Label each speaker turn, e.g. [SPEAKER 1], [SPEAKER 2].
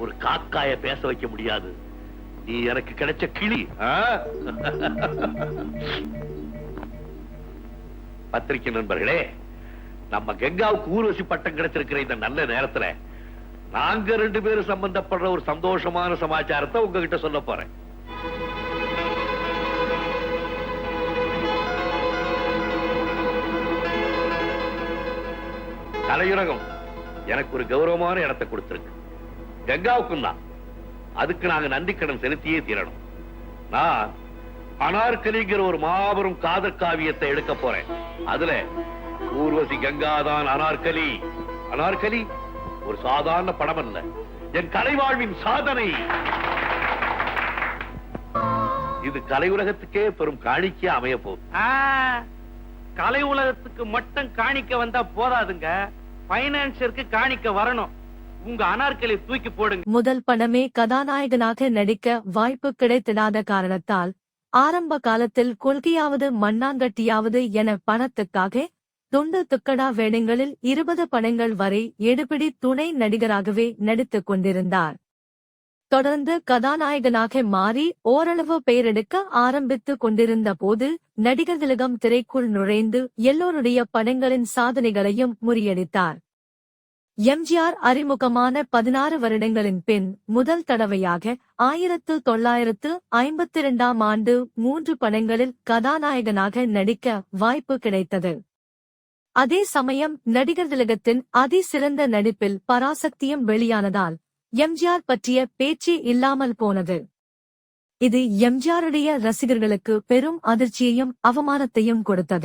[SPEAKER 1] ஒரு காக்காய பேச வைக்க முடியாது. நீ எனக்கு கிடைச்ச கிளி. பத்திரிகை நண்பர்களே, நம்ம கங்காவுக்கு ஊர்வசி பட்டம் கிடைச்சிருக்கிற இந்த நல்ல நேரத்துல நாங்க 2 பேரும் சம்பந்தப்படுற ஒரு சந்தோஷமான சமாச்சாரத்தை உங்ககிட்ட சொல்ல போறேன். கலையுலகம் எனக்கு ஒரு கௌரவமான இடத்தை கொடுத்திருக்கு. கங்காவுக்கும் தான். அதுக்கு நாங்க நன்றிக்கடன் செலுத்தியே தீரணும். நான் அனார்கலிங்கிற ஒரு மாபெரும் காதல் காவியத்தை எடுக்க போறேன். அதுல ஊர்வசி கங்காதான் அனார்கலி. அனார்கலி ஒரு சாதாரண படம் அல்ல, என் கலைவாழ்வின் சாதனை. இது கலை உலகத்துக்கே பெரும் காணிக்கையா அமைய போகுது.
[SPEAKER 2] கலை உலகத்துக்கு மட்டும் காணிக்க வந்தா போதாதுங்க, பைனான்சியருக்கு காணிக்க வரணும். உங்க அனார்கலி தூக்கி போடுங்க.
[SPEAKER 3] முதல் படமே கதாநாயகனாக நடிக்க வாய்ப்பு கிடைத்திடாத காரணத்தால் ஆரம்ப காலத்தில் கொள்கையாவது மண்ணாங்கட்டியாவது என பணத்துக்காக துண்டு துக்கடா வேடங்களில் 20 படங்கள் வரை எடுபிடி துணை நடிகராகவே நடித்துக் கொண்டிருந்தார். தொடர்ந்து கதாநாயகனாக மாறி ஓரளவு பெயரெடுக்க ஆரம்பித்துக் கொண்டிருந்த போது நடிகர் திலகம் திரைக்குள் நுழைந்து எல்லோருடைய படங்களின் சாதனைகளையும் முறியடித்தார். எம்ஜிஆர் அறிமுகமான 16 வருடங்களின் பின் முதல் தடவையாக 1952ஆம் ஆண்டு 3 படங்களில் கதாநாயகனாக நடிக்க வாய்ப்பு கிடைத்தது. அதே சமயம் நடிகர் திலகத்தின் அதிசிறந்த நடிப்பில் பராசக்தியும் வெளியானதால் எம்ஜிஆர் பற்றிய பேச்சே இல்லாமல் போனது. இது எம்ஜிஆருடைய ரசிகர்களுக்கு பெரும் அதிர்ச்சியையும் அவமானத்தையும் கொடுத்தது.